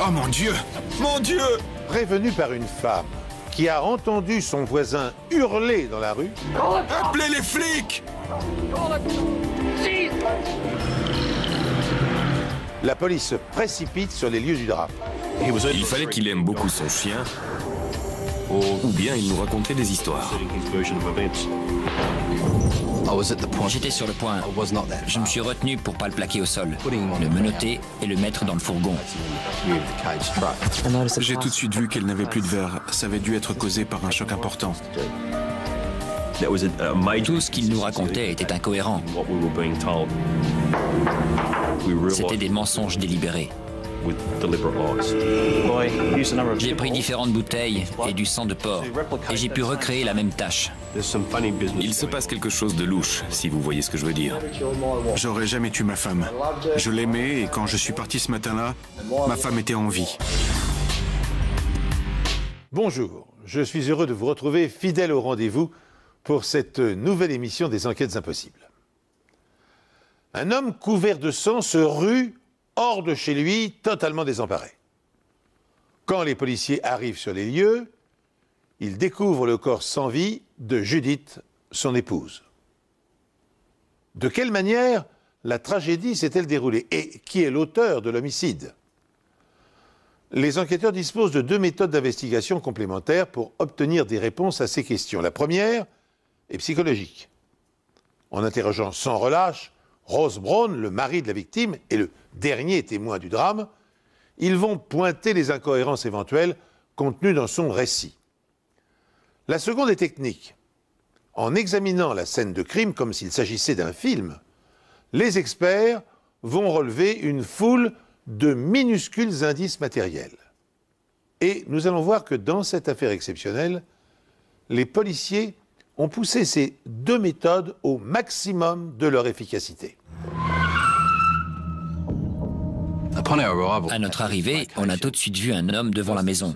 Oh mon Dieu! Mon Dieu! Prévenu par une femme qui a entendu son voisin hurler dans la rue, Appelez les flics! la police se précipite sur les lieux du drame. Il fallait qu'il aime beaucoup son chien, ou bien il nous racontait des histoires. J'étais sur le point. Je me suis retenu pour pas le plaquer au sol, le menotter et le mettre dans le fourgon. J'ai tout de suite vu qu'elle n'avait plus de verre. Ça avait dû être causé par un choc important. Tout ce qu'il nous racontait était incohérent. C'était des mensonges délibérés. J'ai pris différentes bouteilles et du sang de porc, et j'ai pu recréer la même tâche. Il se passe quelque chose de louche, si vous voyez ce que je veux dire. J'aurais jamais tué ma femme. Je l'aimais et quand je suis parti ce matin-là, ma femme était en vie. Bonjour, je suis heureux de vous retrouver fidèle au rendez-vous pour cette nouvelle émission des Enquêtes Impossibles. Un homme couvert de sang se rue hors de chez lui, totalement désemparé. Quand les policiers arrivent sur les lieux, ils découvrent le corps sans vie de Judith, son épouse. De quelle manière la tragédie s'est-elle déroulée et qui est l'auteur de l'homicide? Les enquêteurs disposent de deux méthodes d'investigation complémentaires pour obtenir des réponses à ces questions. La première est psychologique. En interrogeant sans relâche Ross Brown, le mari de la victime et le dernier témoin du drame, ils vont pointer les incohérences éventuelles contenues dans son récit. La seconde est technique. En examinant la scène de crime comme s'il s'agissait d'un film, les experts vont relever une foule de minuscules indices matériels. Et nous allons voir que dans cette affaire exceptionnelle, les policiers ont poussé ces deux méthodes au maximum de leur efficacité. À notre arrivée, on a tout de suite vu un homme devant la maison.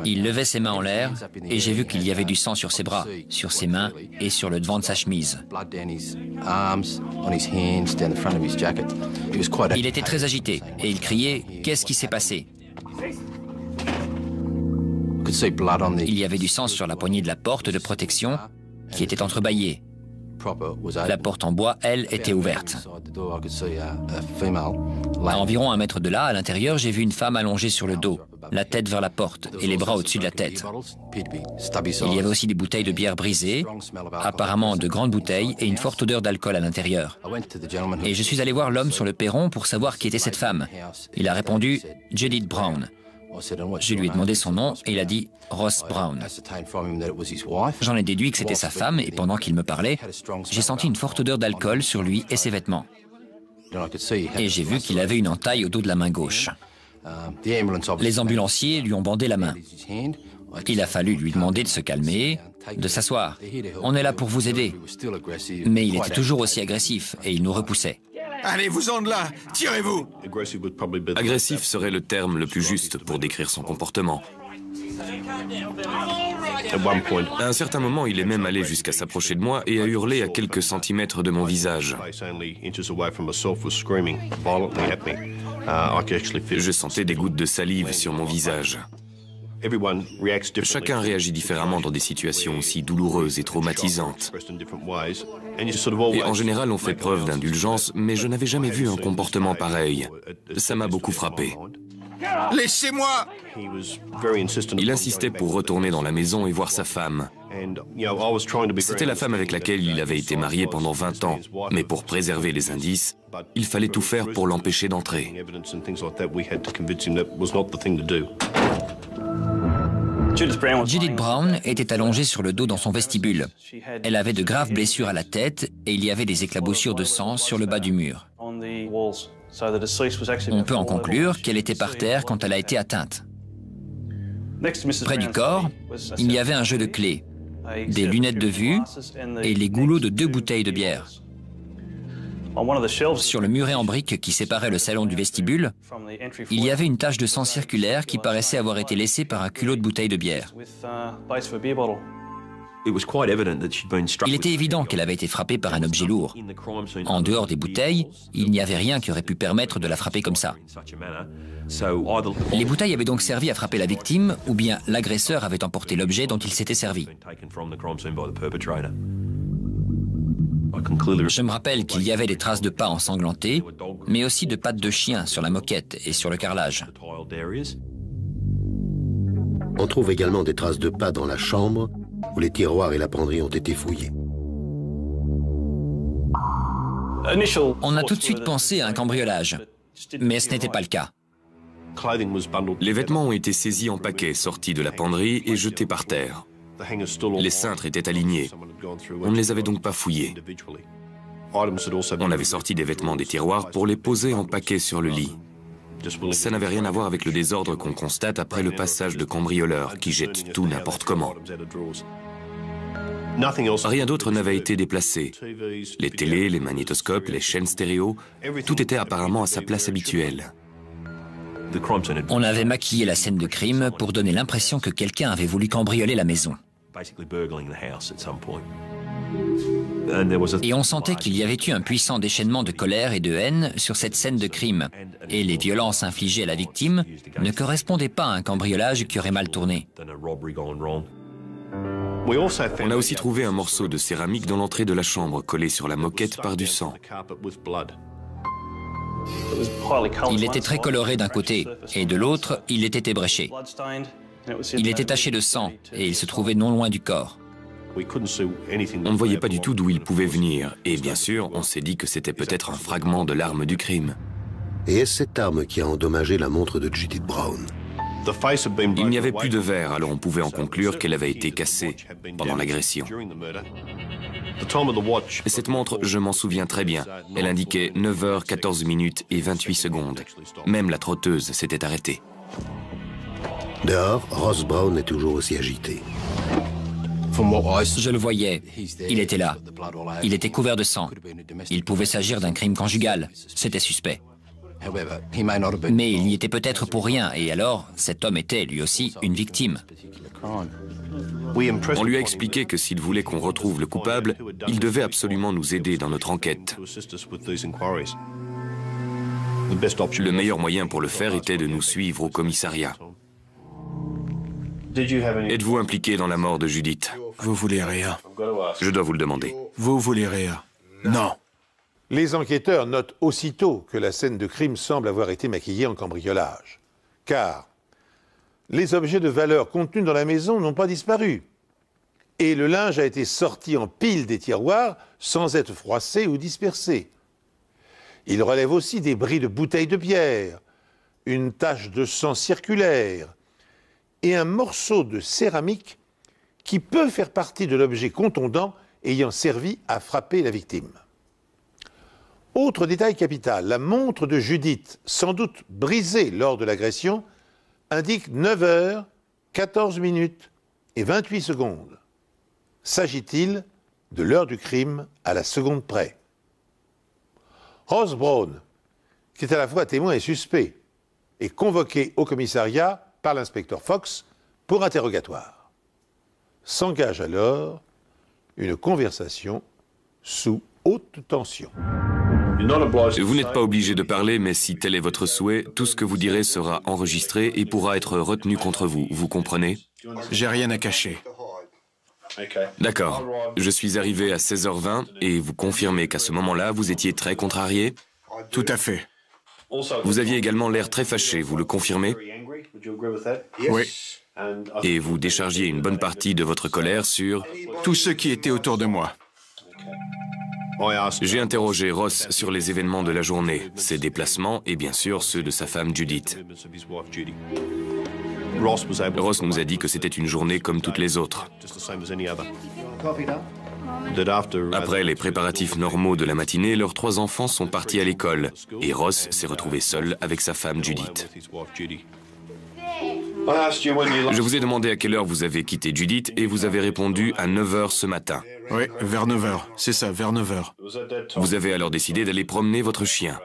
Il levait ses mains en l'air et j'ai vu qu'il y avait du sang sur ses bras, sur ses mains et sur le devant de sa chemise. Il était très agité et il criait « Qu'est-ce qui s'est passé ?» Il y avait du sang sur la poignée de la porte de protection qui était entrebâillée. La porte en bois, elle, était ouverte. À environ 1 mètre de là, à l'intérieur, j'ai vu une femme allongée sur le dos, la tête vers la porte et les bras au-dessus de la tête. Il y avait aussi des bouteilles de bière brisées, apparemment de grandes bouteilles, et une forte odeur d'alcool à l'intérieur. Et je suis allé voir l'homme sur le perron pour savoir qui était cette femme. Il a répondu « Judith Brown ». Je lui ai demandé son nom et il a dit Ross Brown. J'en ai déduit que c'était sa femme et pendant qu'il me parlait, j'ai senti une forte odeur d'alcool sur lui et ses vêtements. Et j'ai vu qu'il avait une entaille au dos de la main gauche. Les ambulanciers lui ont bandé la main. Il a fallu lui demander de se calmer, de s'asseoir. On est là pour vous aider. Mais il était toujours aussi agressif et il nous repoussait. Allez-vous-en de là! Tirez-vous! Agressif serait le terme le plus juste pour décrire son comportement. À un certain moment, il est même allé jusqu'à s'approcher de moi et a hurlé à quelques centimètres de mon visage. Je sentais des gouttes de salive sur mon visage. Chacun réagit différemment dans des situations aussi douloureuses et traumatisantes. Et en général, on fait preuve d'indulgence, mais je n'avais jamais vu un comportement pareil. Ça m'a beaucoup frappé. Laissez-moi! Il insistait pour retourner dans la maison et voir sa femme. C'était la femme avec laquelle il avait été marié pendant 20 ans, mais pour préserver les indices, il fallait tout faire pour l'empêcher d'entrer. Judith Brown était allongée sur le dos dans son vestibule. Elle avait de graves blessures à la tête et il y avait des éclaboussures de sang sur le bas du mur. On peut en conclure qu'elle était par terre quand elle a été atteinte. Près du corps, il y avait un jeu de clés, des lunettes de vue et les goulots de 2 bouteilles de bière. Sur le muret en briques qui séparait le salon du vestibule, il y avait une tache de sang circulaire qui paraissait avoir été laissée par un culot de bouteille de bière. Il était évident qu'elle avait été frappée par un objet lourd. En dehors des bouteilles, il n'y avait rien qui aurait pu permettre de la frapper comme ça. Les bouteilles avaient donc servi à frapper la victime, ou bien l'agresseur avait emporté l'objet dont il s'était servi. Je me rappelle qu'il y avait des traces de pas ensanglantés, mais aussi de pattes de chien sur la moquette et sur le carrelage. On trouve également des traces de pas dans la chambre où les tiroirs et la penderie ont été fouillés. On a tout de suite pensé à un cambriolage, mais ce n'était pas le cas. Les vêtements ont été saisis en paquets, sortis de la penderie et jetés par terre. Les cintres étaient alignés. On ne les avait donc pas fouillés. On avait sorti des vêtements des tiroirs pour les poser en paquets sur le lit. Ça n'avait rien à voir avec le désordre qu'on constate après le passage de cambrioleurs qui jettent tout n'importe comment. Rien d'autre n'avait été déplacé. Les télés, les magnétoscopes, les chaînes stéréo, tout était apparemment à sa place habituelle. On avait maquillé la scène de crime pour donner l'impression que quelqu'un avait voulu cambrioler la maison. Et on sentait qu'il y avait eu un puissant déchaînement de colère et de haine sur cette scène de crime. Et les violences infligées à la victime ne correspondaient pas à un cambriolage qui aurait mal tourné. On a aussi trouvé un morceau de céramique dans l'entrée de la chambre, collé sur la moquette par du sang. Il était très coloré d'un côté, et de l'autre, il était ébréché. Il était taché de sang, et il se trouvait non loin du corps. On ne voyait pas du tout d'où il pouvait venir, et bien sûr, on s'est dit que c'était peut-être un fragment de l'arme du crime. Et est-ce cette arme qui a endommagé la montre de Judith Brown? Il n'y avait plus de verre, alors on pouvait en conclure qu'elle avait été cassée pendant l'agression. Et cette montre, je m'en souviens très bien. Elle indiquait 9h, 14 minutes et 28 secondes. Même la trotteuse s'était arrêtée. Dehors, Ross Brown est toujours aussi agité. Je le voyais. Il était là. Il était couvert de sang. Il pouvait s'agir d'un crime conjugal. C'était suspect. Mais il y était peut-être pour rien, et alors, cet homme était, lui aussi, une victime. On lui a expliqué que s'il voulait qu'on retrouve le coupable, il devait absolument nous aider dans notre enquête. Le meilleur moyen pour le faire était de nous suivre au commissariat. Êtes-vous impliqué dans la mort de Judith? Vous voulez rien. Je dois vous le demander. Vous voulez rien. Non. Les enquêteurs notent aussitôt que la scène de crime semble avoir été maquillée en cambriolage. Car les objets de valeur contenus dans la maison n'ont pas disparu. Et le linge a été sorti en pile des tiroirs sans être froissé ou dispersé. Il relève aussi des bris de bouteilles de bière, une tache de sang circulaire et un morceau de céramique qui peut faire partie de l'objet contondant ayant servi à frapper la victime. Autre détail capital, la montre de Judith, sans doute brisée lors de l'agression, indique 9h, 14 minutes et 28 secondes. S'agit-il de l'heure du crime à la seconde près? Ross Brown, qui est à la fois témoin et suspect, est convoqué au commissariat par l'inspecteur Fox pour interrogatoire. S'engage alors une conversation sous haute tension. Vous n'êtes pas obligé de parler, mais si tel est votre souhait, tout ce que vous direz sera enregistré et pourra être retenu contre vous. Vous comprenez? J'ai rien à cacher. D'accord. Je suis arrivé à 16h20 et vous confirmez qu'à ce moment-là, vous étiez très contrarié? Tout à fait. Vous aviez également l'air très fâché, vous le confirmez? Oui. Et vous déchargiez une bonne partie de votre colère sur... Tous ceux qui étaient autour de moi. J'ai interrogé Ross sur les événements de la journée, ses déplacements et bien sûr ceux de sa femme Judith. Ross nous a dit que c'était une journée comme toutes les autres. Après les préparatifs normaux de la matinée, leurs 3 enfants sont partis à l'école et Ross s'est retrouvé seul avec sa femme Judith. Je vous ai demandé à quelle heure vous avez quitté Judith et vous avez répondu à 9h ce matin. Oui, vers 9h. C'est ça, vers 9h. Vous avez alors décidé d'aller promener votre chien.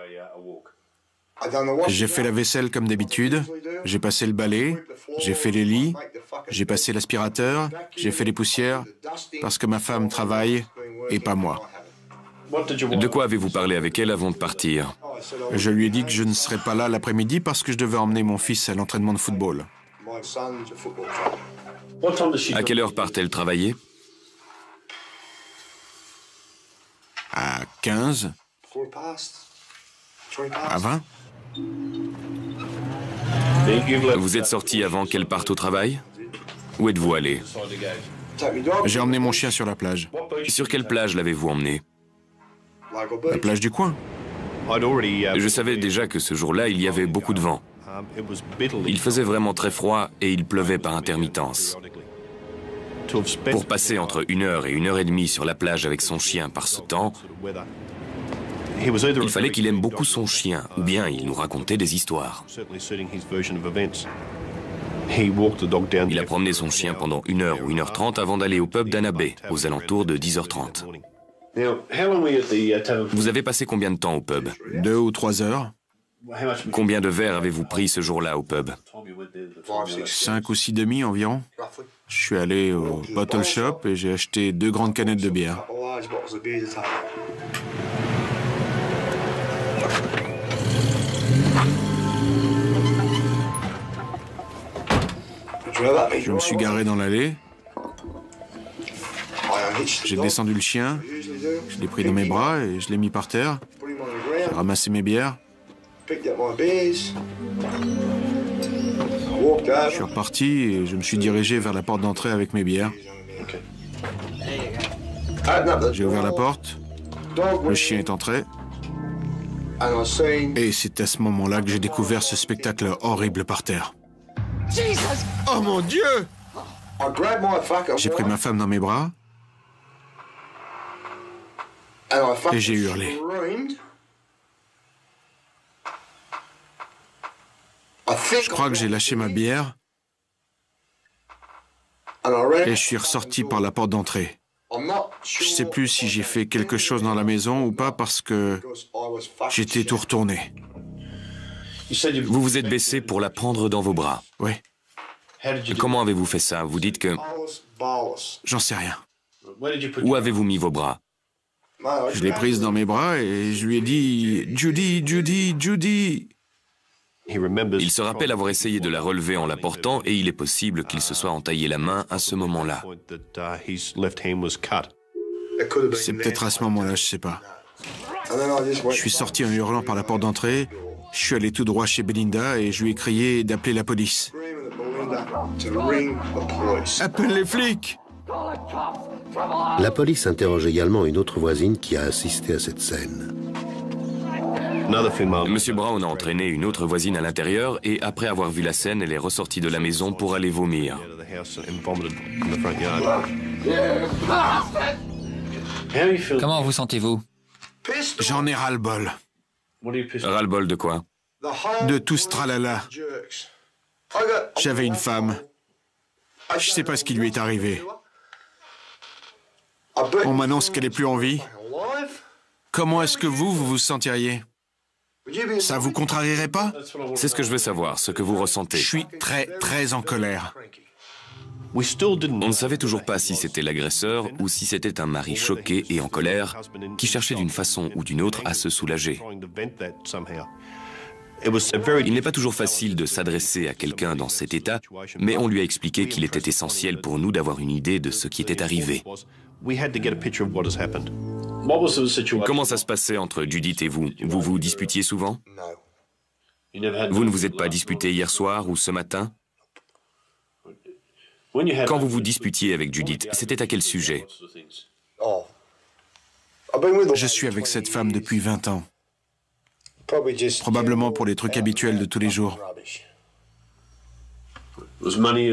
J'ai fait la vaisselle comme d'habitude, j'ai passé le balai, j'ai fait les lits, j'ai passé l'aspirateur, j'ai fait les poussières, parce que ma femme travaille et pas moi. De quoi avez-vous parlé avec elle avant de partir? Je lui ai dit que je ne serais pas là l'après-midi parce que je devais emmener mon fils à l'entraînement de football. À quelle heure part-elle travailler? À 15, à 20. Vous êtes sorti avant qu'elle parte au travail? Où êtes-vous allé? J'ai emmené mon chien sur la plage. Sur quelle plage l'avez-vous emmené? La plage du coin. Je savais déjà que ce jour-là, il y avait beaucoup de vent. Il faisait vraiment très froid et il pleuvait par intermittence. Pour passer entre 1 heure et 1 heure et demie sur la plage avec son chien par ce temps, il fallait qu'il aime beaucoup son chien, ou bien il nous racontait des histoires. Il a promené son chien pendant 1 heure ou 1h30 avant d'aller au pub d'Anna Bay, aux alentours de 10h30. Vous avez passé combien de temps au pub? 2 ou 3 heures. Combien de verres avez-vous pris ce jour-là au pub? 5 ou 6 demi environ. Je suis allé au bottle shop et j'ai acheté 2 grandes canettes de bière. Je me suis garé dans l'allée. J'ai descendu le chien, je l'ai pris dans mes bras et je l'ai mis par terre. J'ai ramassé mes bières. Je suis reparti et je me suis dirigé vers la porte d'entrée avec mes bières. J'ai ouvert la porte, le chien est entré. Et c'est à ce moment-là que j'ai découvert ce spectacle horrible par terre. Oh mon Dieu! J'ai pris ma femme dans mes bras et j'ai hurlé. Je crois que j'ai lâché ma bière et je suis ressorti par la porte d'entrée. Je ne sais plus si j'ai fait quelque chose dans la maison ou pas parce que j'étais tout retourné. Vous vous êtes baissé pour la prendre dans vos bras. Oui. Comment avez-vous fait ça? Vous dites que... J'en sais rien. Où avez-vous mis vos bras? Je l'ai prise dans mes bras et je lui ai dit « Judy, Judy, Judy !» Il se rappelle avoir essayé de la relever en la portant et il est possible qu'il se soit entaillé la main à ce moment-là. C'est peut-être à ce moment-là, je sais pas. Je suis sorti en hurlant par la porte d'entrée, je suis allé tout droit chez Belinda et je lui ai crié d'appeler la police. Appelle les flics! La police interroge également une autre voisine qui a assisté à cette scène. Monsieur Brown a entraîné une autre voisine à l'intérieur et après avoir vu la scène, elle est ressortie de la maison pour aller vomir. Comment vous sentez-vous? J'en ai ras-le-bol. Ras-le-bol de quoi? De tout ce tralala. J'avais une femme. Je sais pas ce qui lui est arrivé. On m'annonce qu'elle est plus en vie. Comment est-ce que vous vous sentiriez? Ça vous contrarierait pas? C'est ce que je veux savoir, ce que vous ressentez. Je suis très en colère. On ne savait toujours pas si c'était l'agresseur ou si c'était un mari choqué et en colère qui cherchait d'une façon ou d'une autre à se soulager. Il n'est pas toujours facile de s'adresser à quelqu'un dans cet état, mais on lui a expliqué qu'il était essentiel pour nous d'avoir une idée de ce qui était arrivé. Comment ça se passait entre Judith et vous? Vous vous disputiez souvent? Vous ne vous êtes pas disputé hier soir ou ce matin? Quand vous vous disputiez avec Judith, c'était à quel sujet? Je suis avec cette femme depuis 20 ans. Probablement pour les trucs habituels de tous les jours.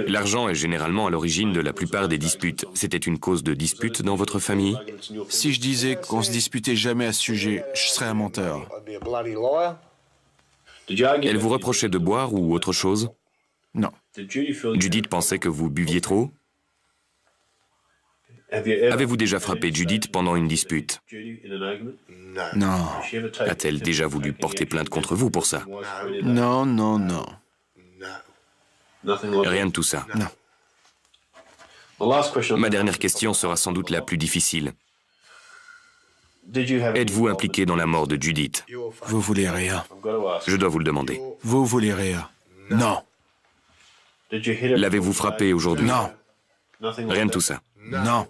L'argent est généralement à l'origine de la plupart des disputes. C'était une cause de dispute dans votre famille? Si je disais qu'on se disputait jamais à ce sujet, je serais un menteur. Elle vous reprochait de boire ou autre chose? Non. Judith pensait que vous buviez trop? Avez-vous déjà frappé Judith pendant une dispute? Non, A-t-elle déjà voulu porter plainte contre vous pour ça? non, non, non. Rien de tout ça. Non. Ma dernière question sera sans doute la plus difficile. Êtes-vous impliqué dans la mort de Judith? Vous voulez Réa? Je dois vous le demander. Vous voulez Réa? Non. L'avez-vous frappé aujourd'hui? Non. Rien de tout ça. Non.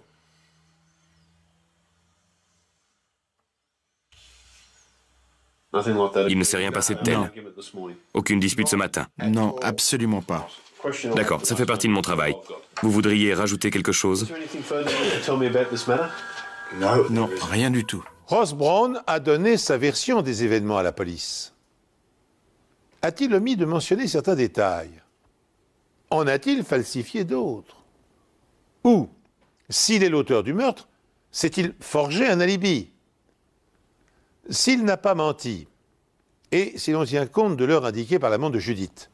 Il ne s'est rien passé de tel. Non. Aucune dispute ce matin. Non, absolument pas. D'accord, ça fait partie de mon travail. Vous voudriez rajouter quelque chose? Non, rien du tout. Ross Brown a donné sa version des événements à la police. A-t-il omis de mentionner certains détails? En a-t-il falsifié d'autres? Ou, s'il est l'auteur du meurtre, s'est-il forgé un alibi? S'il n'a pas menti, et si l'on tient compte de l'heure indiquée par l'amant de Judith,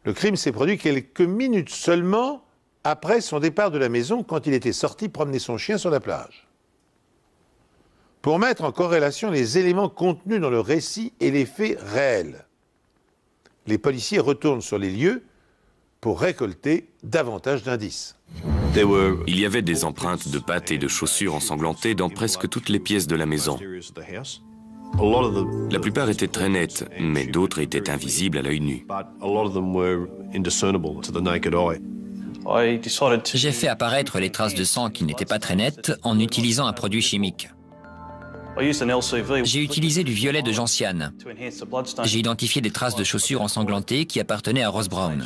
le crime s'est produit quelques minutes seulement après son départ de la maison quand il était sorti promener son chien sur la plage. Pour mettre en corrélation les éléments contenus dans le récit et les faits réels, les policiers retournent sur les lieux pour récolter davantage d'indices. Il y avait des empreintes de pattes et de chaussures ensanglantées dans presque toutes les pièces de la maison. La plupart étaient très nettes, mais d'autres étaient invisibles à l'œil nu. J'ai fait apparaître les traces de sang qui n'étaient pas très nettes en utilisant un produit chimique. J'ai utilisé du violet de gentiane. J'ai identifié des traces de chaussures ensanglantées qui appartenaient à Ross Brown.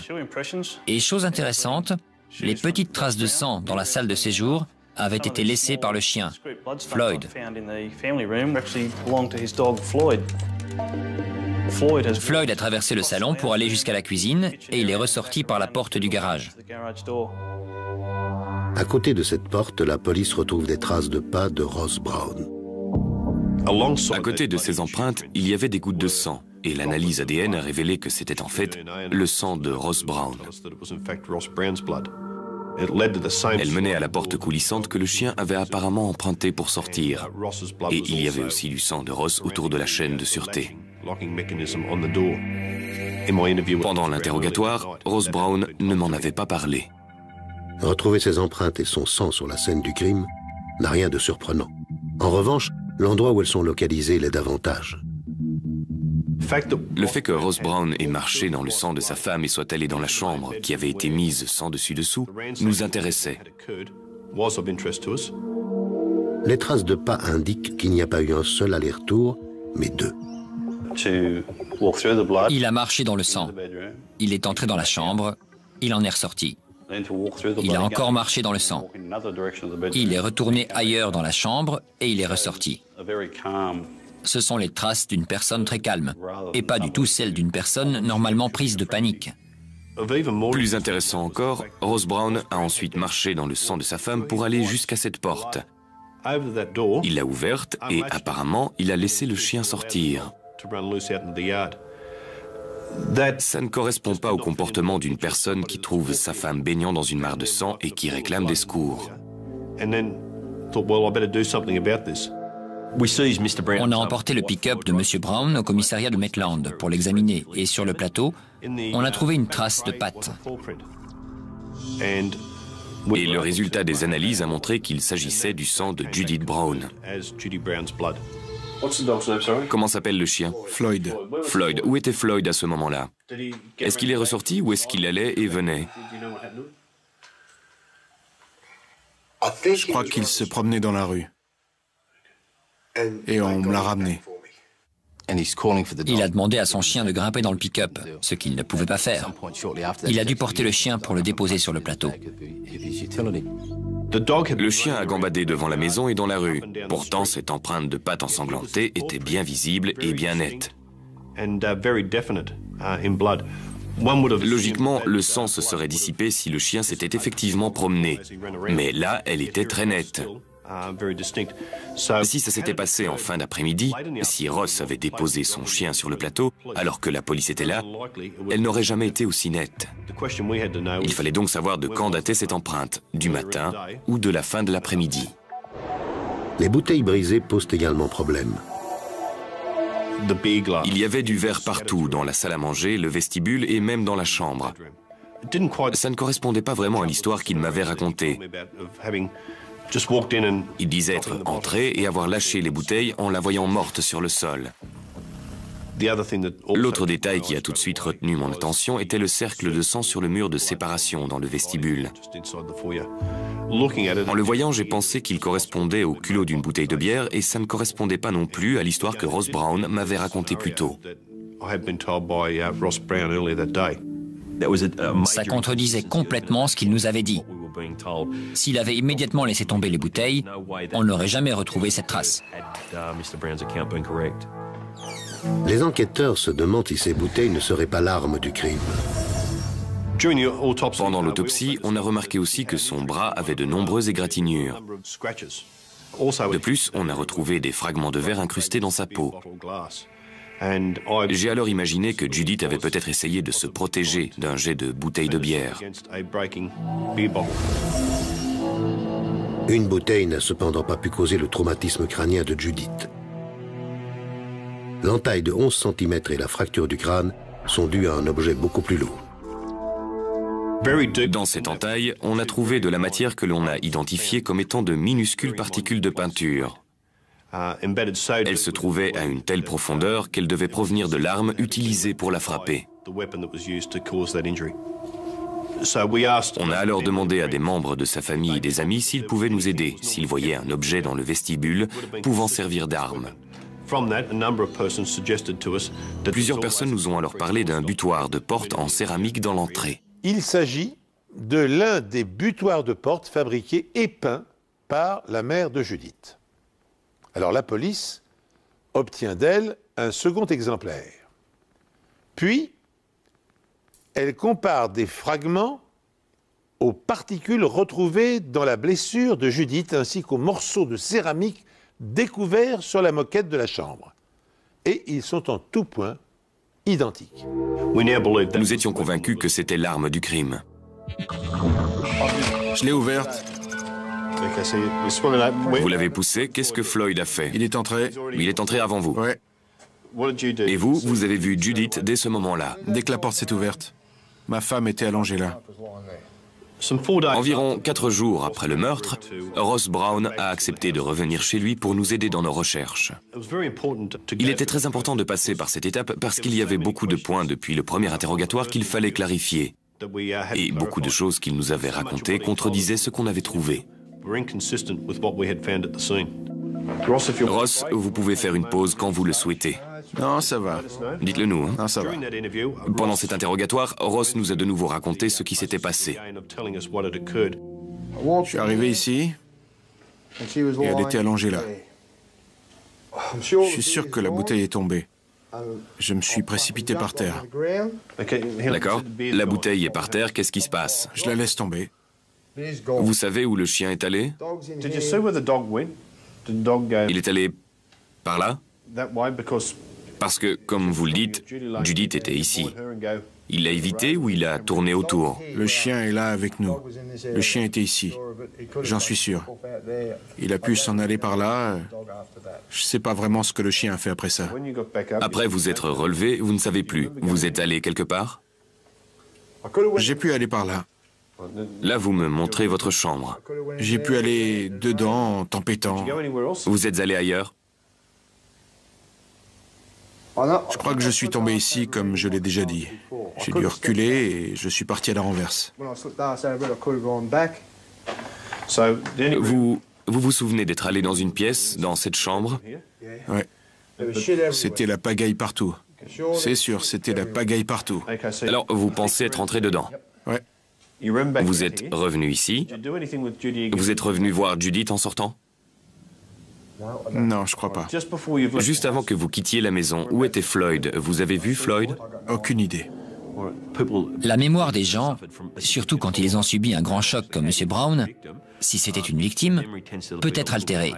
Et chose intéressante, les petites traces de sang dans la salle de séjour avaient été laissées par le chien, Floyd. Floyd a traversé le salon pour aller jusqu'à la cuisine et il est ressorti par la porte du garage. À côté de cette porte, la police retrouve des traces de pas de Ross Brown. À côté de ces empreintes, il y avait des gouttes de sang, et l'analyse ADN a révélé que c'était en fait le sang de Ross Brown. Elle menait à la porte coulissante que le chien avait apparemment empruntée pour sortir, et il y avait aussi du sang de Ross autour de la chaîne de sûreté. Pendant l'interrogatoire, Ross Brown ne m'en avait pas parlé. Retrouver ses empreintes et son sang sur la scène du crime n'a rien de surprenant. En revanche, l'endroit où elles sont localisées l'est davantage. Le fait que Ross Brown ait marché dans le sang de sa femme et soit allé dans la chambre qui avait été mise sans dessus-dessous nous intéressait. Les traces de pas indiquent qu'il n'y a pas eu un seul aller-retour, mais deux. Il a marché dans le sang. Il est entré dans la chambre. Il en est ressorti. Il a encore marché dans le sang. Il est retourné ailleurs dans la chambre et il est ressorti. Ce sont les traces d'une personne très calme, et pas du tout celles d'une personne normalement prise de panique. Plus intéressant encore, Ross Brown a ensuite marché dans le sang de sa femme pour aller jusqu'à cette porte. Il l'a ouverte et apparemment, il a laissé le chien sortir. Ça ne correspond pas au comportement d'une personne qui trouve sa femme baignant dans une mare de sang et qui réclame des secours. On a emporté le pick-up de M. Brown au commissariat de Maitland pour l'examiner et sur le plateau, on a trouvé une trace de patte. Et le résultat des analyses a montré qu'il s'agissait du sang de Judith Brown. Comment s'appelle le chien? Floyd. Floyd. Où était Floyd à ce moment-là? Est-ce qu'il est ressorti ou est-ce qu'il allait et venait? Je crois qu'il se promenait dans la rue. Et on me l'a ramené. Il a demandé à son chien de grimper dans le pick-up, ce qu'il ne pouvait pas faire. Il a dû porter le chien pour le déposer sur le plateau. Le chien a gambadé devant la maison et dans la rue. Pourtant, cette empreinte de pattes ensanglantées était bien visible et bien nette. Logiquement, le sang se serait dissipé si le chien s'était effectivement promené. Mais là, elle était très nette. Si ça s'était passé en fin d'après-midi, si Ross avait déposé son chien sur le plateau, alors que la police était là, elle n'aurait jamais été aussi nette. Il fallait donc savoir de quand datait cette empreinte, du matin ou de la fin de l'après-midi. Les bouteilles brisées posent également problème. Il y avait du verre partout, dans la salle à manger, le vestibule et même dans la chambre. Ça ne correspondait pas vraiment à l'histoire qu'il m'avait racontée. Il disait être entré et avoir lâché les bouteilles en la voyant morte sur le sol. L'autre détail qui a tout de suite retenu mon attention était le cercle de sang sur le mur de séparation dans le vestibule. En le voyant, j'ai pensé qu'il correspondait au culot d'une bouteille de bière et ça ne correspondait pas non plus à l'histoire que Ross Brown m'avait racontée plus tôt. Ça contredisait complètement ce qu'il nous avait dit. S'il avait immédiatement laissé tomber les bouteilles, on n'aurait jamais retrouvé cette trace. Les enquêteurs se demandent si ces bouteilles ne seraient pas l'arme du crime. Pendant l'autopsie, on a remarqué aussi que son bras avait de nombreuses égratignures. De plus, on a retrouvé des fragments de verre incrustés dans sa peau. J'ai alors imaginé que Judith avait peut-être essayé de se protéger d'un jet de bouteille de bière. Une bouteille n'a cependant pas pu causer le traumatisme crânien de Judith. L'entaille de 11 cm et la fracture du crâne sont dues à un objet beaucoup plus lourd. Dans cette entaille, on a trouvé de la matière que l'on a identifiée comme étant de minuscules particules de peinture. Elle se trouvait à une telle profondeur qu'elle devait provenir de l'arme utilisée pour la frapper. On a alors demandé à des membres de sa famille et des amis s'ils pouvaient nous aider, s'ils voyaient un objet dans le vestibule pouvant servir d'arme. Plusieurs personnes nous ont alors parlé d'un butoir de porte en céramique dans l'entrée. Il s'agit de l'un des butoirs de porte fabriqués et peints par la mère de Judith. Alors la police obtient d'elle un second exemplaire. Puis, elle compare des fragments aux particules retrouvées dans la blessure de Judith ainsi qu'aux morceaux de céramique découverts sur la moquette de la chambre. Et ils sont en tout point identiques. Nous étions convaincus que c'était l'arme du crime. Je l'ai ouverte. Vous l'avez poussé, qu'est-ce que Floyd a fait? Il est entré. Il est entré avant vous. Ouais. Et vous, vous avez vu Judith dès ce moment-là. Dès que la porte s'est ouverte, ma femme était allongée là. Environ 4 jours après le meurtre, Ross Brown a accepté de revenir chez lui pour nous aider dans nos recherches. Il était très important de passer par cette étape parce qu'il y avait beaucoup de points depuis le premier interrogatoire qu'il fallait clarifier. Et beaucoup de choses qu'il nous avait racontées contredisaient ce qu'on avait trouvé. Ross, vous pouvez faire une pause quand vous le souhaitez. Non, ça va. Dites-le nous. Hein. Non, ça va. Pendant cet interrogatoire, Ross nous a de nouveau raconté ce qui s'était passé. Je suis arrivé ici et elle était allongée là. Je suis sûr que la bouteille est tombée. Je me suis précipité par terre. D'accord. La bouteille est par terre, qu'est-ce qui se passe? Je la laisse tomber. Vous savez où le chien est allé? Il est allé par là? Parce que, comme vous le dites, Judith était ici. Il l'a évité ou il a tourné autour? Le chien est là avec nous. Le chien était ici. J'en suis sûr. Il a pu s'en aller par là. Je ne sais pas vraiment ce que le chien a fait après ça. Après vous être relevé, vous ne savez plus. Vous êtes allé quelque part? J'ai pu aller par là. Là, vous me montrez votre chambre. J'ai pu aller dedans en tempétant. Vous êtes allé ailleurs? Je crois que je suis tombé ici, comme je l'ai déjà dit. J'ai dû reculer et je suis parti à la renverse. Vous vous souvenez d'être allé dans une pièce, dans cette chambre? Ouais. C'était la pagaille partout. C'est sûr, c'était la pagaille partout. Alors, vous pensez être entré dedans? Ouais. Vous êtes revenu ici? Vous êtes revenu voir Judith en sortant? Non, je crois pas. Juste avant que vous quittiez la maison, où était Floyd? Vous avez vu Floyd? Aucune idée. La mémoire des gens, surtout quand ils ont subi un grand choc comme M. Brown, si c'était une victime, peut être altérée.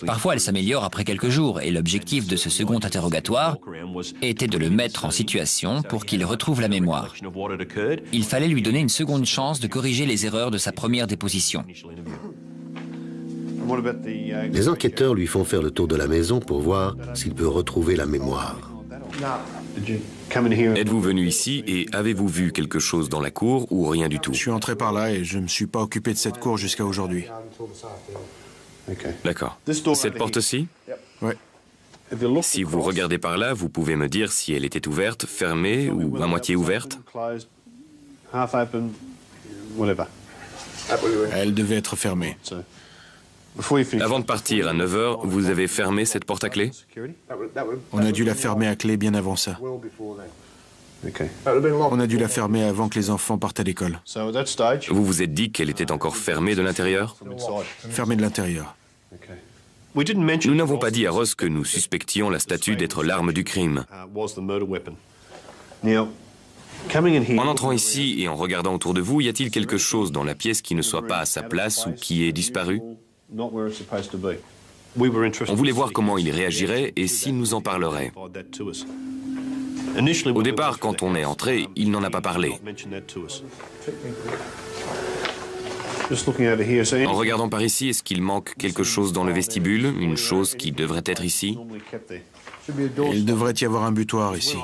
Parfois, elle s'améliore après quelques jours et l'objectif de ce second interrogatoire était de le mettre en situation pour qu'il retrouve la mémoire. Il fallait lui donner une seconde chance de corriger les erreurs de sa première déposition. Les enquêteurs lui font faire le tour de la maison pour voir s'il peut retrouver la mémoire. Êtes-vous venu ici et avez-vous vu quelque chose dans la cour ou rien du tout? Je suis entré par là et je ne me suis pas occupé de cette cour jusqu'à aujourd'hui. D'accord. Cette porte-ci? Oui. Si vous regardez par là, vous pouvez me dire si elle était ouverte, fermée ou à moitié ouverte? Elle devait être fermée. Avant de partir à 9 h, vous avez fermé cette porte à clé? On a dû la fermer à clé bien avant ça. On a dû la fermer avant que les enfants partent à l'école. Vous vous êtes dit qu'elle était encore fermée de l'intérieur? Fermée de l'intérieur. Nous n'avons pas dit à Ross que nous suspections la statue d'être l'arme du crime. En entrant ici et en regardant autour de vous, y a-t-il quelque chose dans la pièce qui ne soit pas à sa place ou qui ait disparu? On voulait voir comment il réagirait et s'il nous en parlerait. Au départ, quand on est entré, il n'en a pas parlé. En regardant par ici, est-ce qu'il manque quelque chose dans le vestibule, une chose qui devrait être ici? Il devrait y avoir un butoir ici.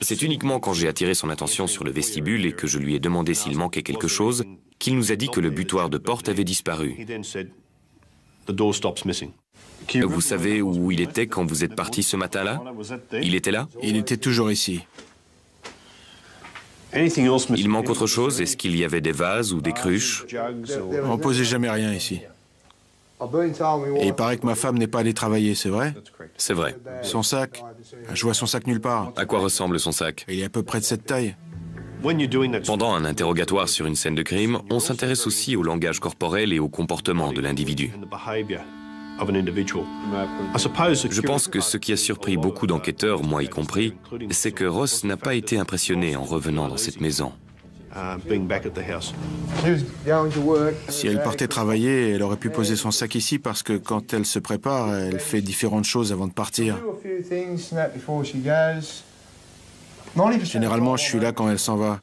C'est uniquement quand j'ai attiré son attention sur le vestibule et que je lui ai demandé s'il manquait quelque chose qu'il nous a dit que le butoir de porte avait disparu. Vous savez où il était quand vous êtes parti ce matin-là? Il était là? Il était toujours ici. Il manque autre chose? Est-ce qu'il y avait des vases ou des cruches? On posait jamais rien ici. Et il paraît que ma femme n'est pas allée travailler, c'est vrai? C'est vrai. Son sac? Je vois son sac nulle part. À quoi ressemble son sac? Il est à peu près de cette taille. Pendant un interrogatoire sur une scène de crime, on s'intéresse aussi au langage corporel et au comportement de l'individu. Je pense que ce qui a surpris beaucoup d'enquêteurs, moi y compris, c'est que Ross n'a pas été impressionné en revenant dans cette maison. Si elle partait travailler, elle aurait pu poser son sac ici parce que quand elle se prépare, elle fait différentes choses avant de partir. Généralement, je suis là quand elle s'en va.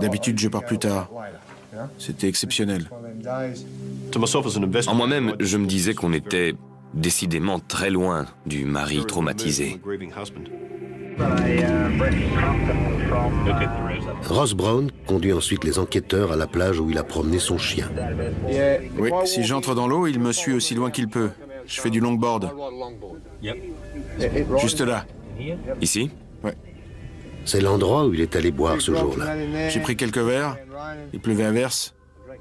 D'habitude, je pars plus tard. C'était exceptionnel. En moi-même, je me disais qu'on était décidément très loin du mari traumatisé. Ross Brown conduit ensuite les enquêteurs à la plage où il a promené son chien. Oui, si j'entre dans l'eau, il me suit aussi loin qu'il peut. Je fais du longboard. Juste là. Ici? Oui. C'est l'endroit où il est allé boire ce jour-là J'ai pris quelques verres, il pleuvait à verse.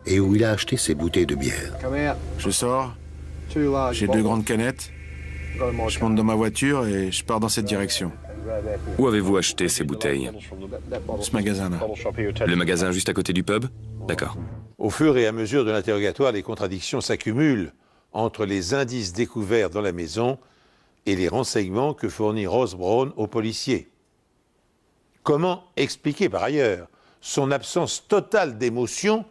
et où il a acheté ses bouteilles de bière. Je sors, j'ai 2 grandes canettes, je monte dans ma voiture et je pars dans cette direction. Où avez-vous acheté ces bouteilles? Ce magasin-là. Le magasin juste à côté du pub? D'accord. Au fur et à mesure de l'interrogatoire, les contradictions s'accumulent entre les indices découverts dans la maison et les renseignements que fournit Ross Brown aux policiers. Comment expliquer par ailleurs son absence totale d'émotion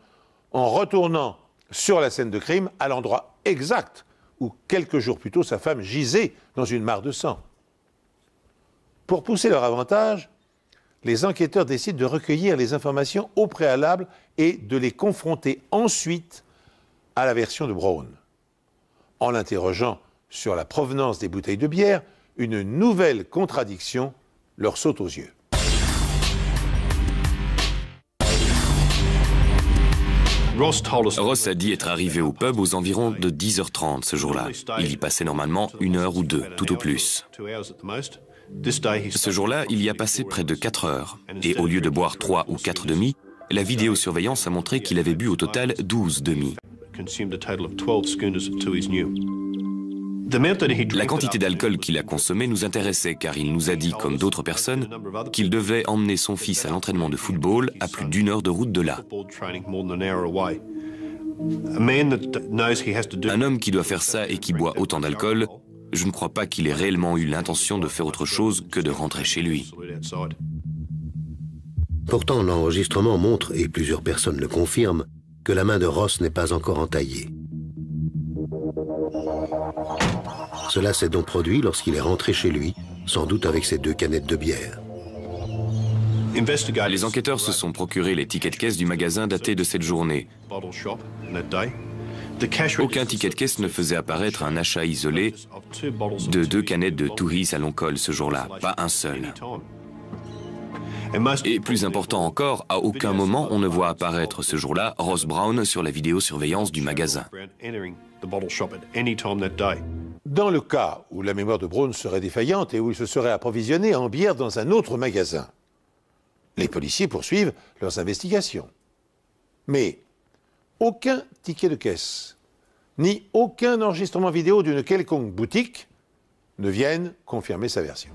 en retournant sur la scène de crime à l'endroit exact où quelques jours plus tôt sa femme gisait dans une mare de sang? Pour pousser leur avantage, les enquêteurs décident de recueillir les informations au préalable et de les confronter ensuite à la version de Brown. En l'interrogeant sur la provenance des bouteilles de bière, une nouvelle contradiction leur saute aux yeux. Ross a dit être arrivé au pub aux environs de 10h30 ce jour-là. Il y passait normalement 1 heure ou 2, tout au plus. Ce jour-là, il y a passé près de 4 heures. Et au lieu de boire 3 ou 4 demi, la vidéosurveillance a montré qu'il avait bu au total 12 demi. La quantité d'alcool qu'il a consommé nous intéressait car il nous a dit, comme d'autres personnes, qu'il devait emmener son fils à l'entraînement de football à plus d'1 heure de route de là. Un homme qui doit faire ça et qui boit autant d'alcool, je ne crois pas qu'il ait réellement eu l'intention de faire autre chose que de rentrer chez lui. Pourtant, l'enregistrement montre, et plusieurs personnes le confirment, que la main de Ross n'est pas encore entaillée. Cela s'est donc produit lorsqu'il est rentré chez lui, sans doute avec ses 2 canettes de bière. Les enquêteurs se sont procuré les tickets de caisse du magasin datés de cette journée. Aucun ticket de caisse ne faisait apparaître un achat isolé de 2 canettes de Tooheys à long col ce jour-là, pas un seul. Et plus important encore, à aucun moment on ne voit apparaître ce jour-là Ross Brown sur la vidéosurveillance du magasin. Dans le cas où la mémoire de Brown serait défaillante et où il se serait approvisionné en bière dans un autre magasin, les policiers poursuivent leurs investigations. Mais aucun ticket de caisse, ni aucun enregistrement vidéo d'une quelconque boutique ne viennent confirmer sa version.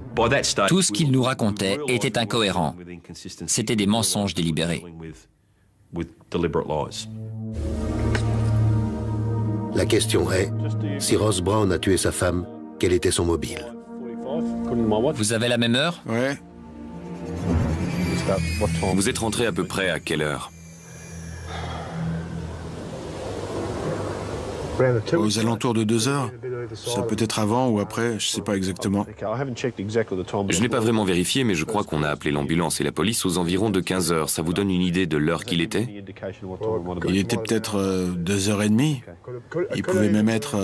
Tout ce qu'il nous racontait était incohérent. C'était des mensonges délibérés. La question est, si Ross Brown a tué sa femme, quel était son mobile? Vous avez la même heure? Ouais. Vous êtes rentré à peu près à quelle heure? Aux alentours de 2 heures. Ça peut être avant ou après, je sais pas exactement. Je n'ai pas vraiment vérifié, mais je crois qu'on a appelé l'ambulance et la police aux environs de 15 heures. Ça vous donne une idée de l'heure qu'il était? Il était peut-être 2h30. Il pouvait même être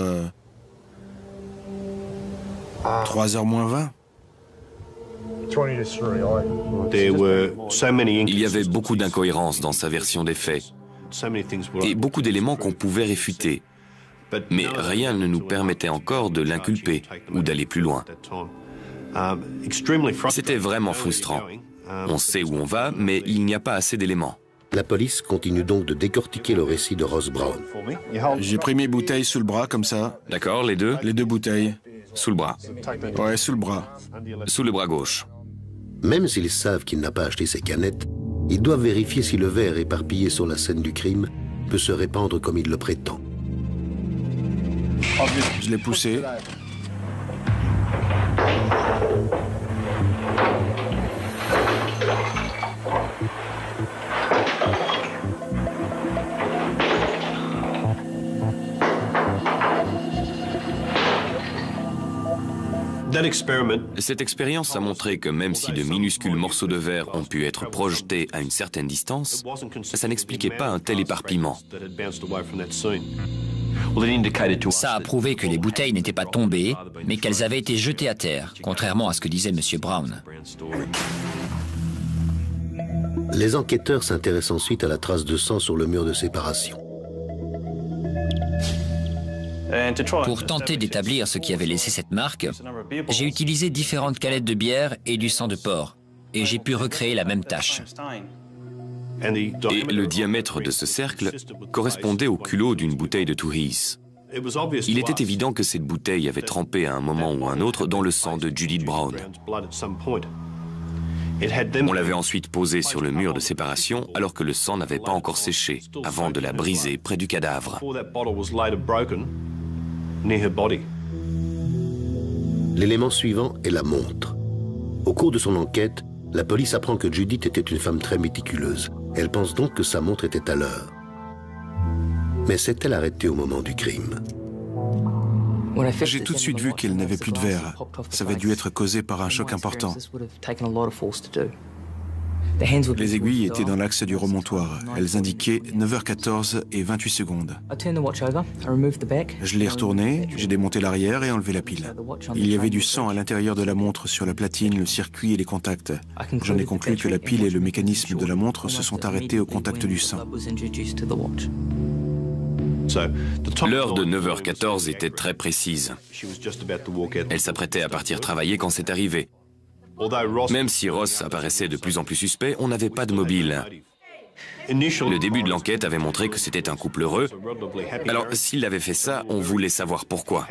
3h moins 20. Il y avait beaucoup d'incohérences dans sa version des faits et beaucoup d'éléments qu'on pouvait réfuter. Mais rien ne nous permettait encore de l'inculper ou d'aller plus loin. C'était vraiment frustrant. On sait où on va, mais il n'y a pas assez d'éléments. La police continue donc de décortiquer le récit de Ross Brown. J'ai pris mes bouteilles sous le bras, comme ça. D'accord, les deux? Les 2 bouteilles. Sous le bras. Ouais, sous le bras. Sous le bras gauche. Même s'ils savent qu'il n'a pas acheté ces canettes, ils doivent vérifier si le verre éparpillé sur la scène du crime peut se répandre comme il le prétend. Je l'ai poussé. Cette expérience a montré que même si de minuscules morceaux de verre ont pu être projetés à une certaine distance, ça n'expliquait pas un tel éparpillement. Ça a prouvé que les bouteilles n'étaient pas tombées, mais qu'elles avaient été jetées à terre, contrairement à ce que disait M. Brown. Les enquêteurs s'intéressent ensuite à la trace de sang sur le mur de séparation. Pour tenter d'établir ce qui avait laissé cette marque, j'ai utilisé différentes canettes de bière et du sang de porc, et j'ai pu recréer la même tache. Et le diamètre de ce cercle correspondait au culot d'une bouteille de Tooheys. Il était évident que cette bouteille avait trempé à un moment ou un autre dans le sang de Judith Brown. On l'avait ensuite posée sur le mur de séparation alors que le sang n'avait pas encore séché, avant de la briser près du cadavre. L'élément suivant est la montre. Au cours de son enquête, la police apprend que Judith était une femme très méticuleuse. Elle pense donc que sa montre était à l'heure. Mais s'est-elle arrêtée au moment du crime? J'ai tout de suite vu qu'elle n'avait plus de verre. Ça avait dû être causé par un choc important. Les aiguilles étaient dans l'axe du remontoir. Elles indiquaient 9h14 et 28 secondes. Je l'ai retourné, j'ai démonté l'arrière et enlevé la pile. Il y avait du sang à l'intérieur de la montre sur la platine, le circuit et les contacts. J'en ai conclu que la pile et le mécanisme de la montre se sont arrêtés au contact du sang. L'heure de 9h14 était très précise. Elle s'apprêtait à partir travailler quand c'est arrivé. Même si Ross apparaissait de plus en plus suspect, on n'avait pas de mobile. Le début de l'enquête avait montré que c'était un couple heureux. Alors, s'il avait fait ça, on voulait savoir pourquoi.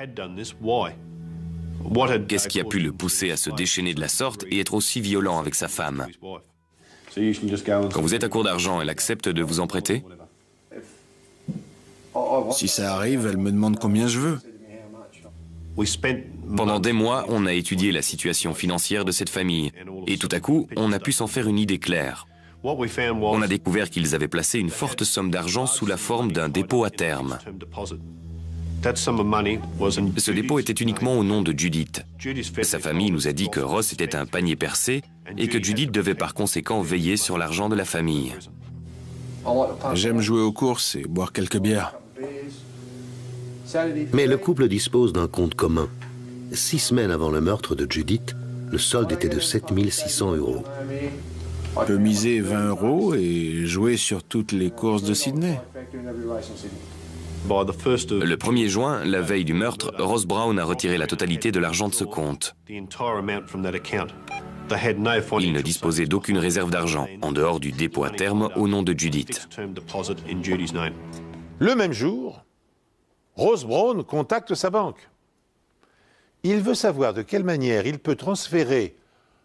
Qu'est-ce qui a pu le pousser à se déchaîner de la sorte et être aussi violent avec sa femme? Quand vous êtes à court d'argent, elle accepte de vous en prêter? Si ça arrive, elle me demande combien je veux. Pendant des mois, on a étudié la situation financière de cette famille. Et tout à coup, on a pu s'en faire une idée claire. On a découvert qu'ils avaient placé une forte somme d'argent sous la forme d'un dépôt à terme. Ce dépôt était uniquement au nom de Judith. Sa famille nous a dit que Ross était un panier percé et que Judith devait par conséquent veiller sur l'argent de la famille. J'aime jouer aux courses et boire quelques bières. Mais le couple dispose d'un compte commun. 6 semaines avant le meurtre de Judith, le solde était de 7 600 €. On peut miser 20 € et jouer sur toutes les courses de Sydney. Le 1er juin, la veille du meurtre, Ross Brown a retiré la totalité de l'argent de ce compte. Il ne disposait d'aucune réserve d'argent, en dehors du dépôt à terme au nom de Judith. Le même jour, Ross Brown contacte sa banque. Il veut savoir de quelle manière il peut transférer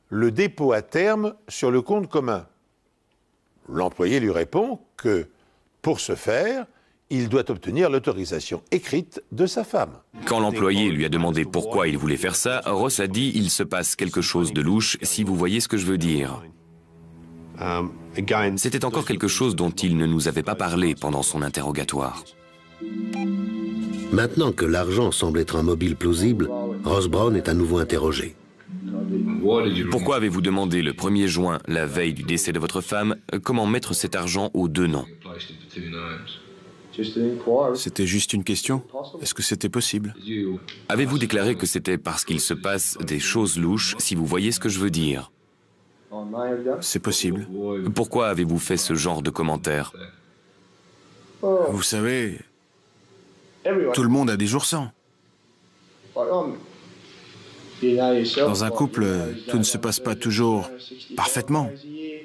le dépôt à terme sur le compte commun. L'employé lui répond que, pour ce faire, il doit obtenir l'autorisation écrite de sa femme. Quand l'employé lui a demandé pourquoi il voulait faire ça, Ross a dit « Il se passe quelque chose de louche, si vous voyez ce que je veux dire ». C'était encore quelque chose dont il ne nous avait pas parlé pendant son interrogatoire. Maintenant que l'argent semble être un mobile plausible, Ross Brown est à nouveau interrogé. Pourquoi avez-vous demandé le 1er juin, la veille du décès de votre femme, comment mettre cet argent aux 2 noms? C'était juste une question. Est-ce que c'était possible? Avez-vous déclaré que c'était parce qu'il se passe des choses louches, si vous voyez ce que je veux dire? C'est possible. Pourquoi avez-vous fait ce genre de commentaire? Vous savez, tout le monde a des jours sans. Dans un couple, tout ne se passe pas toujours parfaitement.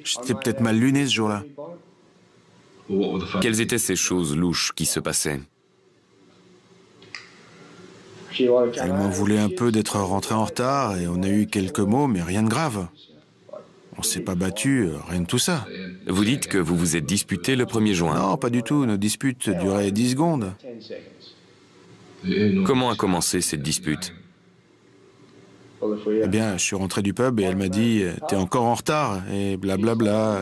J'étais peut-être mal luné ce jour-là. Quelles étaient ces choses louches qui se passaient? Elle m'en voulait un peu d'être rentré en retard et on a eu quelques mots, mais rien de grave. On s'est pas battu, rien de tout ça. Vous dites que vous vous êtes disputé le 1er juin. Non, pas du tout. Nos disputes duraient 10 secondes. Comment a commencé cette dispute? Eh bien, je suis rentré du pub et elle m'a dit « T'es encore en retard » et blablabla.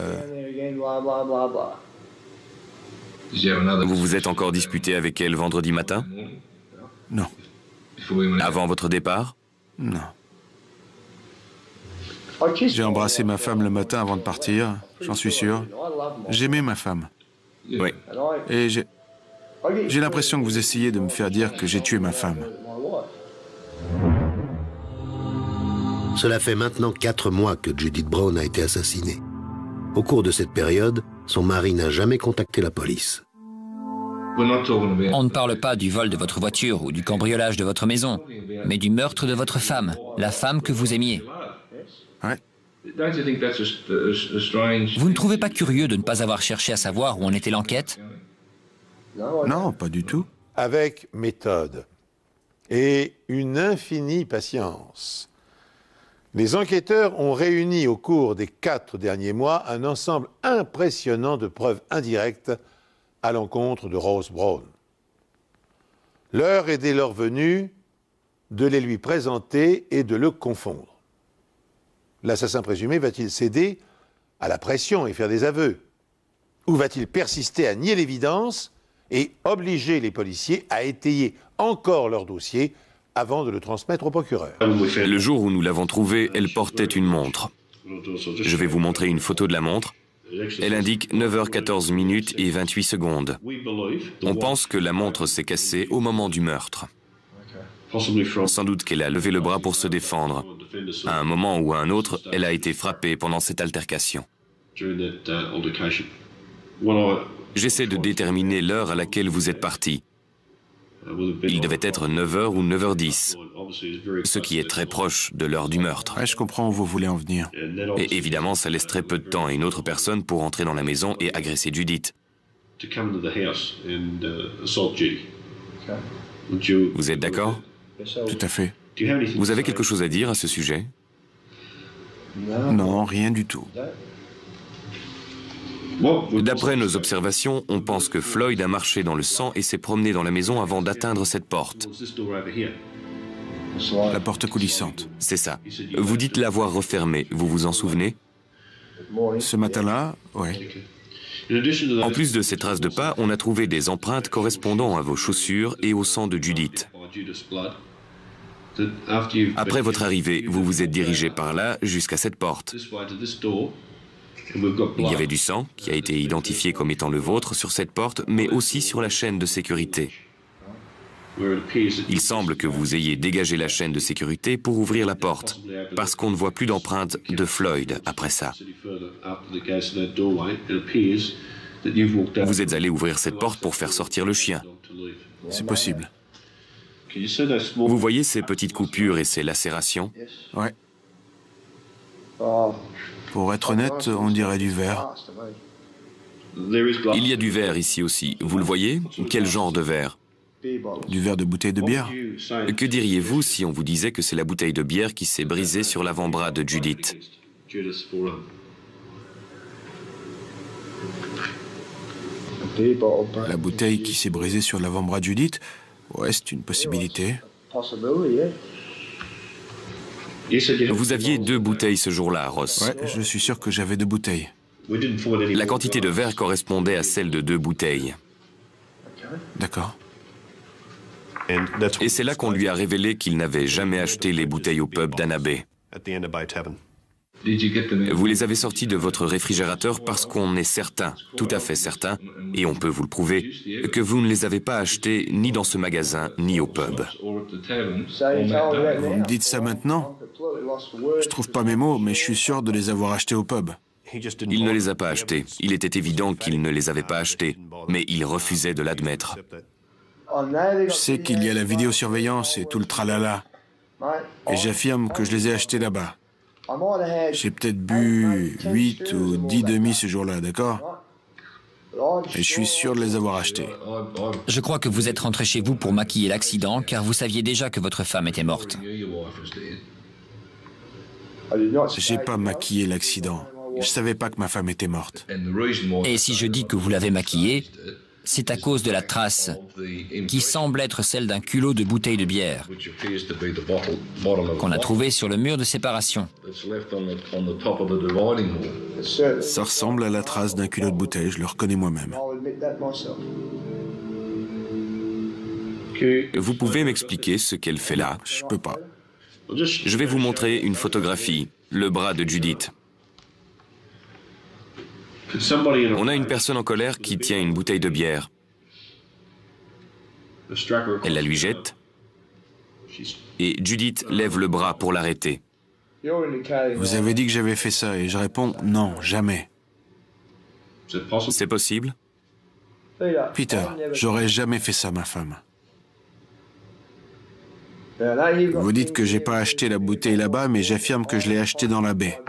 Vous vous êtes encore disputé avec elle vendredi matin? Non. Avant votre départ? Non. J'ai embrassé ma femme le matin avant de partir, j'en suis sûr. J'aimais ma femme. Oui. Et j'ai l'impression que vous essayez de me faire dire que j'ai tué ma femme. Cela fait maintenant 4 mois que Judith Brown a été assassinée. Au cours de cette période, son mari n'a jamais contacté la police. On ne parle pas du vol de votre voiture ou du cambriolage de votre maison, mais du meurtre de votre femme, la femme que vous aimiez. Ouais. Vous ne trouvez pas curieux de ne pas avoir cherché à savoir où en était l'enquête? Non, pas du tout. Avec méthode et une infinie patience, les enquêteurs ont réuni au cours des 4 derniers mois un ensemble impressionnant de preuves indirectes à l'encontre de Ross Brown. L'heure est dès lors venue de les lui présenter et de le confondre. L'assassin présumé va-t-il céder à la pression et faire des aveux? Ou va-t-il persister à nier l'évidence et obliger les policiers à étayer encore leur dossier avant de le transmettre au procureur? Le jour où nous l'avons trouvée, elle portait une montre. Je vais vous montrer une photo de la montre. Elle indique 9h14 minutes et 28 secondes. On pense que la montre s'est cassée au moment du meurtre. Sans doute qu'elle a levé le bras pour se défendre. À un moment ou à un autre, elle a été frappée pendant cette altercation. J'essaie de déterminer l'heure à laquelle vous êtes parti. Il devait être 9h ou 9h10, ce qui est très proche de l'heure du meurtre. Ouais, je comprends où vous voulez en venir. Et évidemment, ça laisse très peu de temps à une autre personne pour entrer dans la maison et agresser Judith. Vous êtes d'accord? Tout à fait. Vous avez quelque chose à dire à ce sujet? Non, rien du tout. D'après nos observations, on pense que Floyd a marché dans le sang et s'est promené dans la maison avant d'atteindre cette porte. La porte coulissante. C'est ça. Vous dites l'avoir refermée, vous vous en souvenez? Ce matin-là, oui. En plus de ces traces de pas, on a trouvé des empreintes correspondant à vos chaussures et au sang de Judith. Après votre arrivée, vous vous êtes dirigé par là jusqu'à cette porte. Il y avait du sang, qui a été identifié comme étant le vôtre, sur cette porte, mais aussi sur la chaîne de sécurité. Il semble que vous ayez dégagé la chaîne de sécurité pour ouvrir la porte, parce qu'on ne voit plus d'empreintes de Floyd après ça. Vous êtes allé ouvrir cette porte pour faire sortir le chien. C'est possible. Vous voyez ces petites coupures et ces lacérations? Ouais. Pour être honnête, on dirait du verre. Il y a du verre ici aussi. Vous le voyez? Quel genre de verre? Du verre de bouteille de bière. Que diriez-vous si on vous disait que c'est la bouteille de bière qui s'est brisée sur l'avant-bras de Judith? La bouteille qui s'est brisée sur l'avant-bras de Judith? Ouais, c'est une possibilité. Vous aviez 2 bouteilles ce jour-là, Ross. Ouais, je suis sûr que j'avais 2 bouteilles. La quantité de verre correspondait à celle de 2 bouteilles. D'accord. Et c'est là qu'on lui a révélé qu'il n'avait jamais acheté les bouteilles au pub d'Anabay. Vous les avez sorties de votre réfrigérateur parce qu'on est certain, tout à fait certain, et on peut vous le prouver, que vous ne les avez pas achetées ni dans ce magasin, ni au pub. Vous me dites ça maintenant? Je trouve pas mes mots, mais je suis sûr de les avoir achetés au pub. Il ne les a pas achetés. Il était évident qu'il ne les avait pas achetés, mais il refusait de l'admettre. Je sais qu'il y a la vidéosurveillance et tout le tralala. Et j'affirme que je les ai achetés là-bas. J'ai peut-être bu 8 ou 10 demi ce jour-là, d'accord? Et je suis sûr de les avoir achetés. Je crois que vous êtes rentré chez vous pour maquiller l'accident, car vous saviez déjà que votre femme était morte. J'ai pas maquillé l'accident. Je savais pas que ma femme était morte. Et si je dis que vous l'avez maquillée, c'est à cause de la trace, qui semble être celle d'un culot de bouteille de bière, qu'on a trouvé sur le mur de séparation. Ça ressemble à la trace d'un culot de bouteille, je le reconnais moi-même. Vous pouvez m'expliquer ce qu'elle fait là? Je peux pas. Je vais vous montrer une photographie, le bras de Judith. On a une personne en colère qui tient une bouteille de bière. Elle la lui jette et Judith lève le bras pour l'arrêter. Vous avez dit que j'avais fait ça et je réponds non, jamais. C'est possible? Peter, j'aurais jamais fait ça, ma femme. Vous dites que j'ai pas acheté la bouteille là-bas, mais j'affirme que je l'ai achetée dans la baie.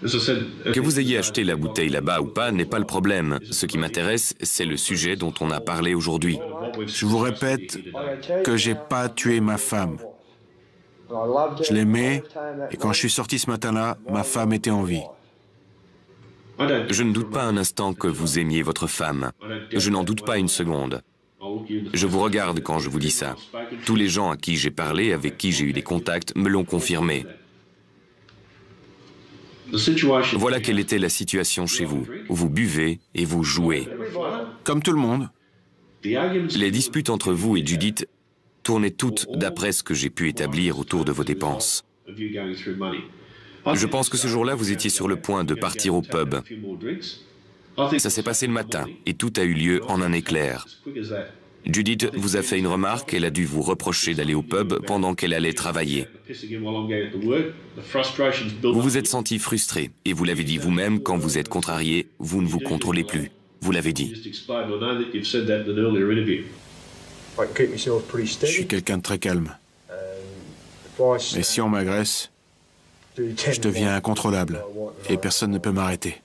Que vous ayez acheté la bouteille là-bas ou pas n'est pas le problème. Ce qui m'intéresse, c'est le sujet dont on a parlé aujourd'hui. Je vous répète que j'ai pas tué ma femme. Je l'aimais et quand je suis sorti ce matin-là, ma femme était en vie. Je ne doute pas un instant que vous aimiez votre femme. Je n'en doute pas une seconde. Je vous regarde quand je vous dis ça. Tous les gens à qui j'ai parlé, avec qui j'ai eu des contacts, me l'ont confirmé. Voilà quelle était la situation chez vous. Vous buvez et vous jouez. Comme tout le monde. Les disputes entre vous et Judith tournaient toutes d'après ce que j'ai pu établir autour de vos dépenses. Je pense que ce jour-là, vous étiez sur le point de partir au pub. Ça s'est passé le matin et tout a eu lieu en un éclair. Judith vous a fait une remarque, elle a dû vous reprocher d'aller au pub pendant qu'elle allait travailler. Vous vous êtes senti frustré et vous l'avez dit vous-même, quand vous êtes contrarié, vous ne vous contrôlez plus. Vous l'avez dit. Je suis quelqu'un de très calme. Mais si on m'agresse, je deviens incontrôlable et personne ne peut m'arrêter.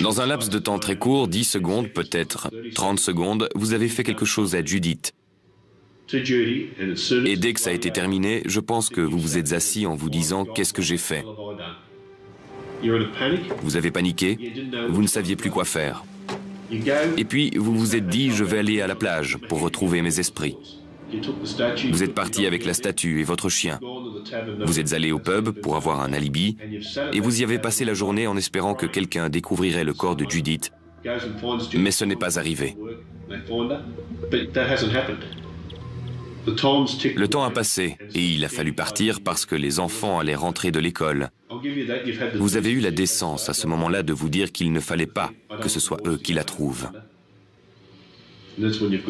Dans un laps de temps très court, 10 secondes, peut-être 30 secondes, vous avez fait quelque chose à Judith. Et dès que ça a été terminé, je pense que vous vous êtes assis en vous disant « Qu'est-ce que j'ai fait ?» Vous avez paniqué, vous ne saviez plus quoi faire. Et puis, vous vous êtes dit « Je vais aller à la plage pour retrouver mes esprits ». Vous êtes parti avec la statue et votre chien. Vous êtes allé au pub pour avoir un alibi et vous y avez passé la journée en espérant que quelqu'un découvrirait le corps de Judith, mais ce n'est pas arrivé. Le temps a passé et il a fallu partir parce que les enfants allaient rentrer de l'école. Vous avez eu la décence à ce moment-là de vous dire qu'il ne fallait pas que ce soit eux qui la trouvent.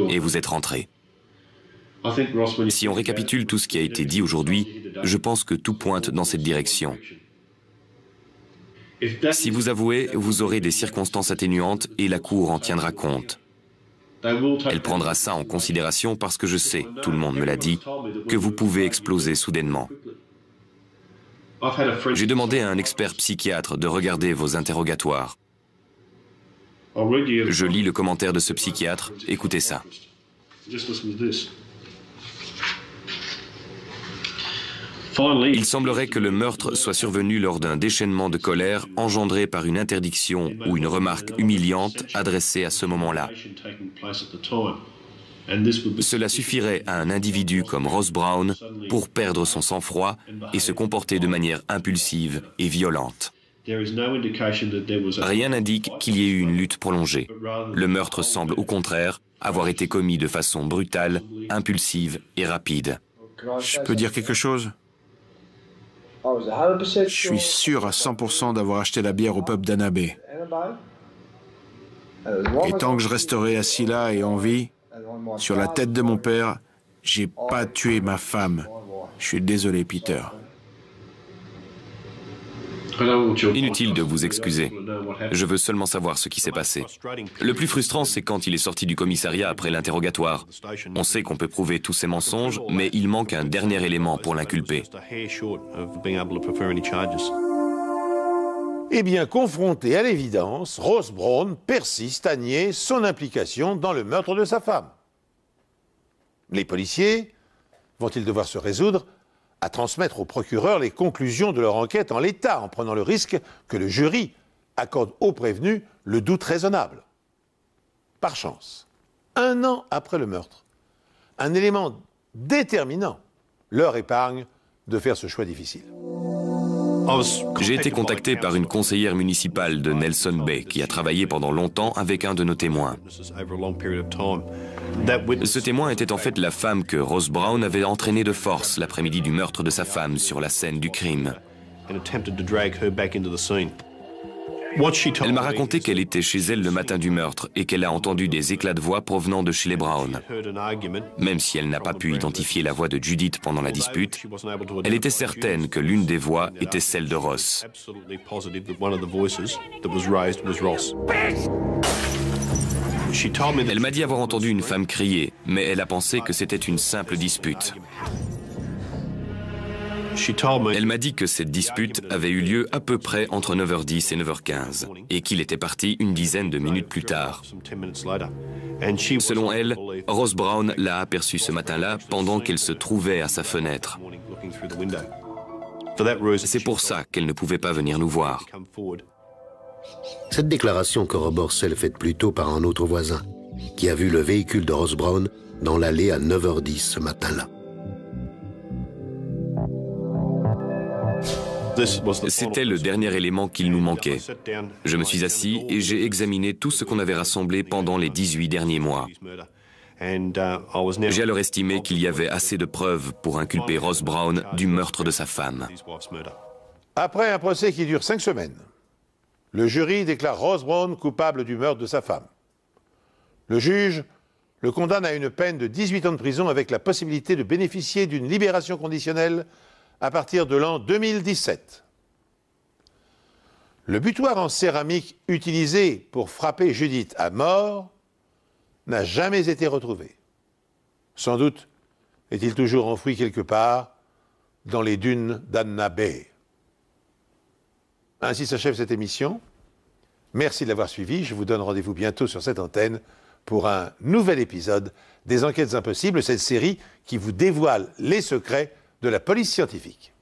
Et vous êtes rentrés. Si on récapitule tout ce qui a été dit aujourd'hui, je pense que tout pointe dans cette direction. Si vous avouez, vous aurez des circonstances atténuantes et la Cour en tiendra compte. Elle prendra ça en considération parce que je sais, tout le monde me l'a dit, que vous pouvez exploser soudainement. J'ai demandé à un expert psychiatre de regarder vos interrogatoires. Je lis le commentaire de ce psychiatre, écoutez ça. Il semblerait que le meurtre soit survenu lors d'un déchaînement de colère engendré par une interdiction ou une remarque humiliante adressée à ce moment-là. Cela suffirait à un individu comme Ross Brown pour perdre son sang-froid et se comporter de manière impulsive et violente. Rien n'indique qu'il y ait eu une lutte prolongée. Le meurtre semble au contraire avoir été commis de façon brutale, impulsive et rapide. Je peux dire quelque chose ? Je suis sûr à 100% d'avoir acheté la bière au pub d'Anna Bay. Et tant que je resterai assis là et en vie, sur la tête de mon père, j'ai pas tué ma femme. Je suis désolé, Peter. Inutile de vous excuser. Je veux seulement savoir ce qui s'est passé. Le plus frustrant, c'est quand il est sorti du commissariat après l'interrogatoire. On sait qu'on peut prouver tous ces mensonges, mais il manque un dernier élément pour l'inculper. Eh bien, confronté à l'évidence, Ross Brown persiste à nier son implication dans le meurtre de sa femme. Les policiers vont-ils devoir se résoudre à transmettre au procureur les conclusions de leur enquête en l'état, en prenant le risque que le jury accorde au prévenu le doute raisonnable? Par chance, 1 an après le meurtre, un élément déterminant leur épargne de faire ce choix difficile. J'ai été contacté par une conseillère municipale de Nelson Bay qui a travaillé pendant longtemps avec un de nos témoins. Ce témoin était en fait la femme que Ross Brown avait entraînée de force l'après-midi du meurtre de sa femme sur la scène du crime. Elle m'a raconté qu'elle était chez elle le matin du meurtre et qu'elle a entendu des éclats de voix provenant de chez les Brown. Même si elle n'a pas pu identifier la voix de Judith pendant la dispute, elle était certaine que l'une des voix était celle de Ross. Elle m'a dit avoir entendu une femme crier, mais elle a pensé que c'était une simple dispute. Elle m'a dit que cette dispute avait eu lieu à peu près entre 9h10 et 9h15 et qu'il était parti une dizaine de minutes plus tard. Selon elle, Ross Brown l'a aperçue ce matin-là pendant qu'elle se trouvait à sa fenêtre. C'est pour ça qu'elle ne pouvait pas venir nous voir. Cette déclaration corrobore celle faite plus tôt par un autre voisin qui a vu le véhicule de Ross Brown dans l'allée à 9h10 ce matin-là. C'était le dernier élément qu'il nous manquait. Je me suis assis et j'ai examiné tout ce qu'on avait rassemblé pendant les 18 derniers mois. J'ai alors estimé qu'il y avait assez de preuves pour inculper Ross Brown du meurtre de sa femme. Après un procès qui dure 5 semaines, le jury déclare Ross Brown coupable du meurtre de sa femme. Le juge le condamne à une peine de 18 ans de prison avec la possibilité de bénéficier d'une libération conditionnelle à partir de l'an 2017. Le butoir en céramique utilisé pour frapper Judith à mort n'a jamais été retrouvé. Sans doute est-il toujours enfoui quelque part dans les dunes d'Anna Bay. Ainsi s'achève cette émission. Merci de l'avoir suivi. Je vous donne rendez-vous bientôt sur cette antenne pour un nouvel épisode des Enquêtes Impossibles, cette série qui vous dévoile les secrets de la police scientifique.